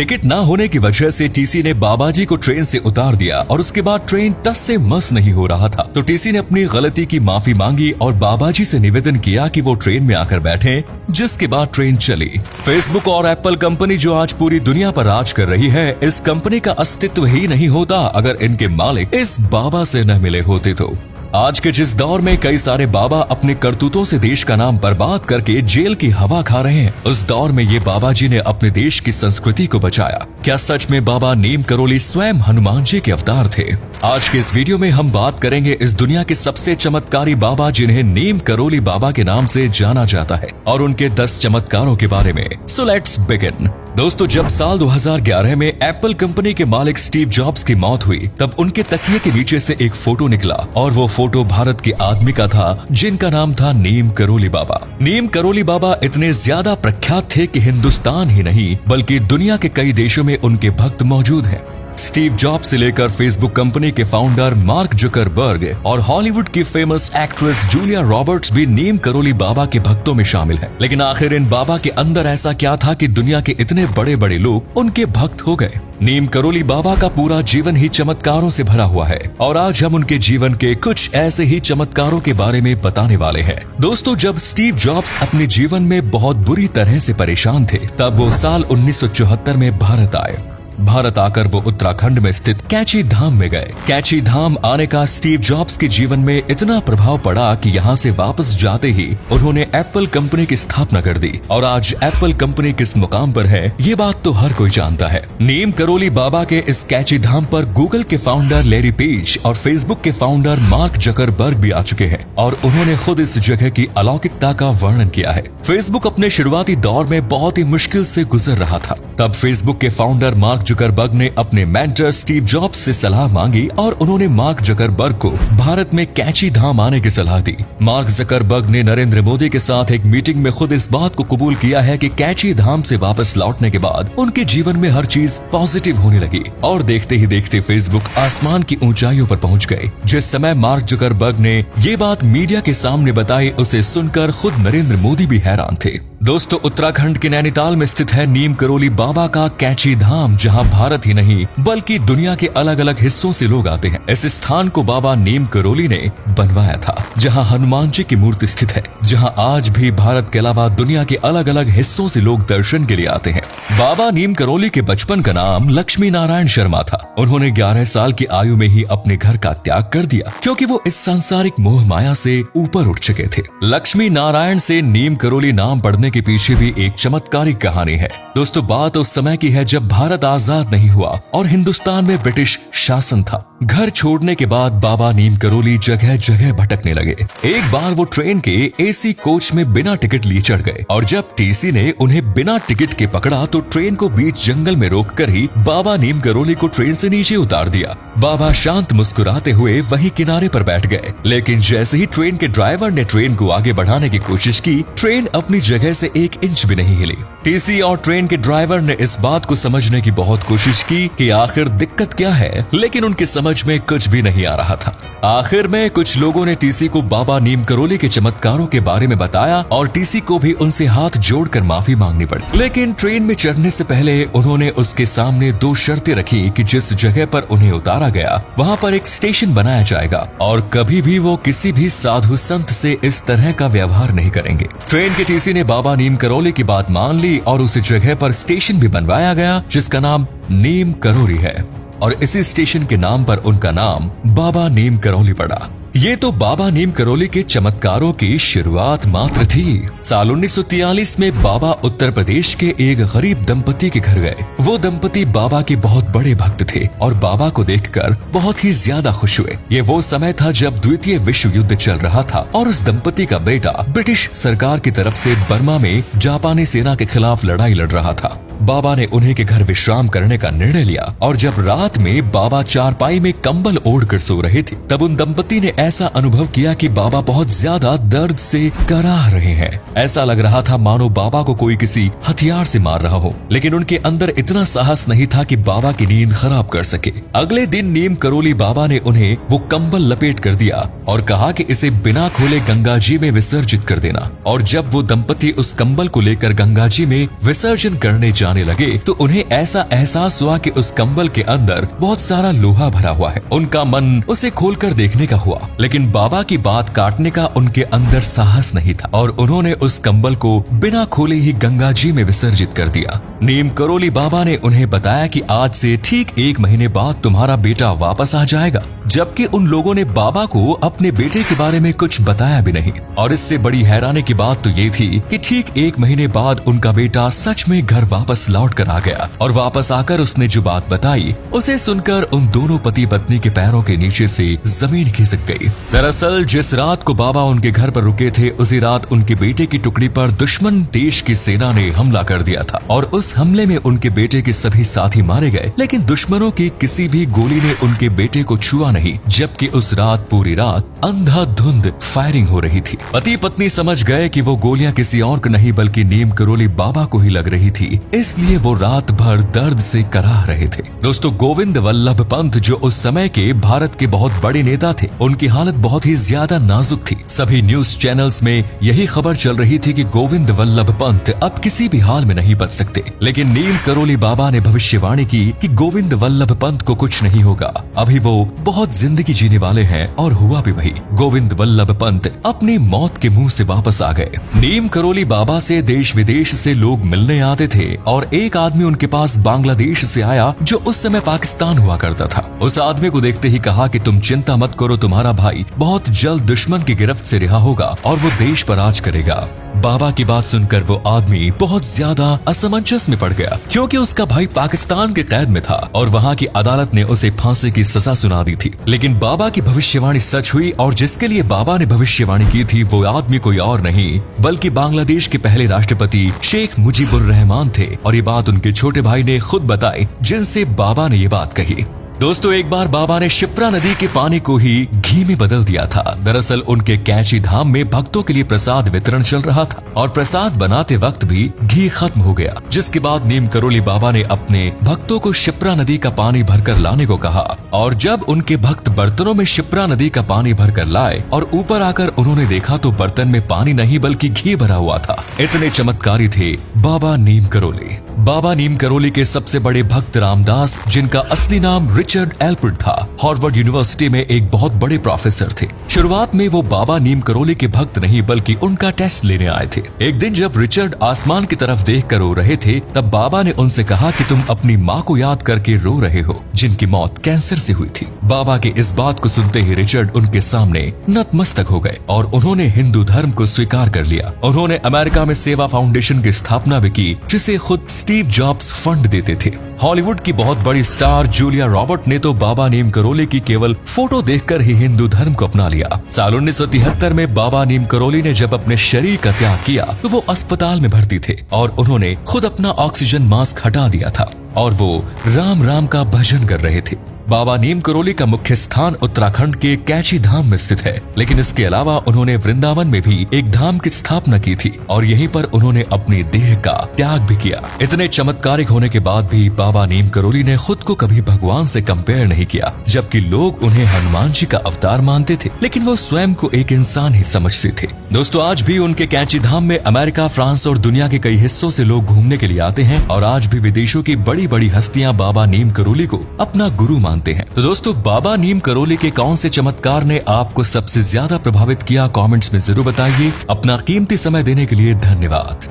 Ticket ना होने की वजह से टीसी ने बाबा जी को ट्रेन से उतार दिया और उसके बाद ट्रेन टस से मस नहीं हो रहा था। तो टीसी ने अपनी गलती की माफी मांगी और बाबा जी से निवेदन किया कि वो ट्रेन में आकर बैठें, जिसके बाद ट्रेन चली। फेसबुक और एप्पल कंपनी जो आज पूरी दुनिया पर राज कर रही है, इस कंपनी का अस्तित्व ही नहीं होता अगर इनके मालिक इस बाबा से न मिले होते तो। आज के जिस दौर में कई सारे बाबा अपने करतूतों से देश का नाम बर्बाद करके जेल की हवा खा रहे हैं, उस दौर में ये बाबा जी ने अपने देश की संस्कृति को बचाया। क्या सच में बाबा नीम करोली स्वयं हनुमान जी के अवतार थे? आज के इस वीडियो में हम बात करेंगे इस दुनिया के सबसे चमत्कारी बाबा जिन्हें नीम करोली बाबा के नाम से जाना जाता है और उनके 10 चमत्कारों के बारे में। So let's begin. दोस्तों, जब साल 2011 में एप्पल कंपनी के मालिक स्टीव जॉब्स की मौत हुई, तब उनके तकिए के नीचे से एक फोटो निकला और वो फोटो भारत के आदमी का था जिनका नाम था नीम करोली बाबा। नीम करोली बाबा इतने ज्यादा प्रख्यात थे कि हिंदुस्तान ही नहीं बल्कि दुनिया के कई देशों में उनके भक्त मौजूद हैं। स्टीव जॉब्स से लेकर फेसबुक कंपनी के फाउंडर मार्क जुकरबर्ग और हॉलीवुड की फेमस एक्ट्रेस जूलिया रॉबर्ट्स भी नीम करोली बाबा के भक्तों में शामिल हैं। लेकिन आखिर इन बाबा के अंदर ऐसा क्या था कि दुनिया के इतने बड़े बड़े लोग उनके भक्त हो गए? नीम करोली बाबा का पूरा जीवन ही चमत्कारों से भरा हुआ है और आज हम उनके जीवन के कुछ ऐसे ही चमत्कारों के बारे में बताने वाले हैं। दोस्तों, जब स्टीव जॉब्स अपने जीवन में बहुत बुरी तरह से परेशान थे, तब वो साल 1974 में भारत आए। भारत आकर वो उत्तराखंड में स्थित कैची धाम में गए। कैची धाम आने का स्टीव जॉब्स के जीवन में इतना प्रभाव पड़ा कि यहाँ से वापस जाते ही उन्होंने एप्पल कंपनी की स्थापना कर दी और आज एप्पल कंपनी किस मुकाम पर है ये बात तो हर कोई जानता है। नीम करोली बाबा के इस कैची धाम पर गूगल के फाउंडर लैरी पेज और फेसबुक के फाउंडर मार्क जुकरबर्ग भी आ चुके हैं और उन्होंने खुद इस जगह की अलौकिकता का वर्णन किया है। फेसबुक अपने शुरुआती दौर में बहुत ही मुश्किल से गुजर रहा था। तब फेसबुक के फाउंडर मार्क जुकरबर्ग ने अपने मेंटर स्टीव जॉब्स से सलाह मांगी और उन्होंने मार्क जुकरबर्ग को भारत में कैची धाम आने की सलाह दी। मार्क जुकरबर्ग ने नरेंद्र मोदी के साथ एक मीटिंग में खुद इस बात को कबूल किया है कि कैची धाम से वापस लौटने के बाद उनके जीवन में हर चीज पॉजिटिव होने लगी और देखते ही देखते फेसबुक आसमान की ऊंचाइयों पर पहुंच गए। जिस समय मार्क जुकरबर्ग ने ये बात मीडिया के सामने बताई, उसे सुनकर खुद नरेंद्र मोदी भी हैरान थे। दोस्तों, उत्तराखंड के नैनीताल में स्थित है नीम करोली बाबा का कैची धाम, जहां भारत ही नहीं बल्कि दुनिया के अलग अलग हिस्सों से लोग आते हैं। इस स्थान को बाबा नीम करोली ने बनवाया था, जहां हनुमान जी की मूर्ति स्थित है, जहां आज भी भारत के अलावा दुनिया के अलग अलग हिस्सों से लोग दर्शन के लिए आते हैं। बाबा नीम करोली के बचपन का नाम लक्ष्मी नारायण शर्मा था। उन्होंने 11 साल की आयु में ही अपने घर का त्याग कर दिया क्योंकि वो इस सांसारिक मोह माया से ऊपर उठ चुके थे। लक्ष्मी नारायण से नीम करोली नाम पड़ने के पीछे भी एक चमत्कारिक कहानी है। दोस्तों, बात उस समय की है जब भारत आजाद नहीं हुआ और हिंदुस्तान में ब्रिटिश शासन था। घर छोड़ने के बाद बाबा नीम करोली जगह जगह भटकने लगे। एक बार वो ट्रेन के एसी कोच में बिना टिकट लिए चढ़ गए और जब टीसी ने उन्हें बिना टिकट के पकड़ा तो ट्रेन को बीच जंगल में रोककर ही बाबा नीम करोली को ट्रेन से नीचे उतार दिया। बाबा शांत मुस्कुराते हुए वहीं किनारे पर बैठ गए, लेकिन जैसे ही ट्रेन के ड्राइवर ने ट्रेन को आगे बढ़ाने की कोशिश की, ट्रेन अपनी जगह से 1 इंच भी नहीं हिली। टीसी और ट्रेन के ड्राइवर ने इस बात को समझने की बहुत कोशिश की कि आखिर दिक्कत क्या है, लेकिन उनके समझ में कुछ भी नहीं आ रहा था। आखिर में कुछ लोगों ने टीसी को बाबा नीम करोली के चमत्कारों के बारे में बताया और टीसी को भी उनसे हाथ जोड़कर माफी मांगनी पड़ी। लेकिन ट्रेन में चढ़ने से पहले उन्होंने उसके सामने 2 शर्तें रखी कि जिस जगह पर उन्हें उतारा गया वहां पर एक स्टेशन बनाया जाएगा और कभी भी वो किसी भी साधु संत से इस तरह का व्यवहार नहीं करेंगे। ट्रेन के टीसी ने बाबा नीम करोली की बात मान ली और उस जगह पर स्टेशन भी बनवाया गया जिसका नाम नीम करोली है और इसी स्टेशन के नाम पर उनका नाम बाबा नीम करोली पड़ा। ये तो बाबा नीम करोली के चमत्कारों की शुरुआत मात्र थी। साल 1943 में बाबा उत्तर प्रदेश के एक गरीब दंपति के घर गए। वो दंपति बाबा के बहुत बड़े भक्त थे और बाबा को देखकर बहुत ही ज्यादा खुश हुए। ये वो समय था जब द्वितीय विश्व युद्ध चल रहा था और उस दंपति का बेटा ब्रिटिश सरकार की तरफ से बर्मा में जापानी सेना के खिलाफ लड़ाई लड़ रहा था। बाबा ने उन्हीं के घर विश्राम करने का निर्णय लिया और जब रात में बाबा चारपाई में कंबल ओढ़कर सो रहे थे, तब उन दंपति ने ऐसा अनुभव किया कि बाबा बहुत ज्यादा दर्द से कराह रहे हैं। ऐसा लग रहा था मानो बाबा को कोई किसी हथियार से मार रहा हो, लेकिन उनके अंदर इतना साहस नहीं था कि बाबा की नींद खराब कर सके। अगले दिन नीम करोली बाबा ने उन्हें वो कंबल लपेट कर दिया और कहा कि इसे बिना खोले गंगा जी में विसर्जित कर देना। और जब वो दंपति उस कंबल को लेकर गंगा जी में विसर्जन करने जाने लगे तो उन्हें ऐसा एहसास हुआ कि उस कंबल के अंदर बहुत सारा लोहा भरा हुआ है। उनका मन उसे खोलकर देखने का हुआ, लेकिन बाबा की बात काटने का उनके अंदर साहस नहीं था और उन्होंने उस कंबल को बिना खोले ही गंगा जी में विसर्जित कर दिया। नीम करोली बाबा ने उन्हें बताया कि आज से ठीक 1 महीने बाद तुम्हारा बेटा वापस आ जाएगा, जबकि उन लोगों ने बाबा को अपने बेटे के बारे में कुछ बताया भी नहीं। और इससे बड़ी हैरानी की बात तो ये थी कि ठीक 1 महीने बाद उनका बेटा सच में घर वापस लौट कर आ गया और वापस आकर उसने जो बात बताई उसे सुनकर उन दोनों पति पत्नी के पैरों के नीचे से जमीन खिसक गई। दरअसल जिस रात को बाबा उनके घर पर रुके थे उसी रात उनके बेटे की टुकड़ी पर दुश्मन देश की सेना ने हमला कर दिया था और उस हमले में उनके बेटे के सभी साथी मारे गए, लेकिन दुश्मनों की किसी भी गोली ने उनके बेटे को छुआ नहीं, जबकि उस रात पूरी रात अंधाधुंध फायरिंग हो रही थी। पति पत्नी समझ गए कि वो गोलियां किसी और को नहीं बल्कि नीम करोली बाबा को ही लग रही थी, इसलिए वो रात भर दर्द से कराह रहे थे। दोस्तों, गोविंद वल्लभ पंत जो उस समय के भारत के बहुत बड़े नेता थे, उनकी हालत बहुत ही ज्यादा नाजुक थी। सभी न्यूज चैनल्स में यही खबर चल रही थी कि गोविंद वल्लभ पंत अब किसी भी हाल में नहीं बच सकते, लेकिन नीम करोली बाबा ने भविष्यवाणी की कि गोविंद वल्लभ पंत को कुछ नहीं होगा, अभी वो बहुत जिंदगी जीने वाले हैं। और हुआ भी वही, गोविंद वल्लभ पंत अपनी मौत के मुंह से वापस आ गए। नीम करोली बाबा से देश विदेश से लोग मिलने आते थे और एक आदमी उनके पास बांग्लादेश से आया जो उस समय पाकिस्तान हुआ करता था। उस आदमी को देखते ही कहा कि तुम चिंता मत करो, तुम्हारा भाई बहुत जल्द दुश्मन की गिरफ्त से रिहा होगा और वो देश पर राज करेगा। बाबा की बात सुनकर वो आदमी बहुत ज्यादा असमंजस में पड़ गया, क्योंकि उसका भाई पाकिस्तान के कैद में था और वहाँ की अदालत ने उसे फांसी की सजा सुना दी थी। लेकिन बाबा की भविष्यवाणी सच हुई और जिसके लिए बाबा ने भविष्यवाणी की थी वो आदमी कोई और नहीं बल्कि बांग्लादेश के पहले राष्ट्रपति शेख मुजीबुर रहमान थे। और ये बात उनके छोटे भाई ने खुद बताई, जिनसे बाबा ने ये बात कही। दोस्तों, एक बार बाबा ने शिप्रा नदी के पानी को ही घी में बदल दिया था। दरअसल उनके कैची धाम में भक्तों के लिए प्रसाद वितरण चल रहा था और प्रसाद बनाते वक्त भी घी खत्म हो गया, जिसके बाद नीम करोली बाबा ने अपने भक्तों को शिप्रा नदी का पानी भरकर लाने को कहा। और जब उनके भक्त बर्तनों में शिप्रा नदी का पानी भरकर लाए और ऊपर आकर उन्होंने देखा तो बर्तन में पानी नहीं बल्कि घी भरा हुआ था। इतने चमत्कारी थे बाबा नीम करोली। बाबा नीम करोली के सबसे बड़े भक्त रामदास, जिनका असली नाम रिचर्ड एल्पर्ट था, हार्वर्ड यूनिवर्सिटी में एक बहुत बड़े प्रोफेसर थे। शुरुआत में वो बाबा नीम करोली के भक्त नहीं बल्कि उनका टेस्ट लेने आए थे। एक दिन जब रिचर्ड आसमान की तरफ देखकर रो रहे थे, तब बाबा ने उनसे कहा कि तुम अपनी माँ को याद करके रो रहे हो, जिनकी मौत कैंसर से हुई थी। बाबा के इस बात को सुनते ही रिचर्ड उनके सामने नतमस्तक हो गए और उन्होंने हिंदू धर्म को स्वीकार कर लिया। उन्होंने अमेरिका में सेवा फाउंडेशन की स्थापना भी की, जिसे खुद स्टीव जॉब्स फंड देते थे। हॉलीवुड की बहुत बड़ी स्टार जूलिया रॉबर्ट ने तो बाबा नीम करोली की केवल फोटो देखकर ही हिंदू धर्म को अपना लिया। साल 1973 में बाबा नीम करोली ने जब अपने शरीर का त्याग किया तो वो अस्पताल में भर्ती थे और उन्होंने खुद अपना ऑक्सीजन मास्क हटा दिया था और वो राम राम का भजन कर रहे थे। बाबा नीम करोली का मुख्य स्थान उत्तराखंड के कैची धाम में स्थित है, लेकिन इसके अलावा उन्होंने वृंदावन में भी एक धाम की स्थापना की थी और यहीं पर उन्होंने अपनी देह का त्याग भी किया। इतने चमत्कारिक होने के बाद भी बाबा नीम करोली ने खुद को कभी भगवान से कंपेयर नहीं किया, जबकि लोग उन्हें हनुमान जी का अवतार मानते थे, लेकिन वो स्वयं को एक इंसान ही समझते थे। दोस्तों, आज भी उनके कैची धाम में अमेरिका, फ्रांस और दुनिया के कई हिस्सों से लोग घूमने के लिए आते हैं और आज भी विदेशों की बड़ी बड़ी हस्तियां बाबा नीम करोली को अपना गुरु मानते हैं। तो दोस्तों, बाबा नीम करोली के कौन से चमत्कार ने आपको सबसे ज्यादा प्रभावित किया, कमेंट्स में जरूर बताइए। अपना कीमती समय देने के लिए धन्यवाद।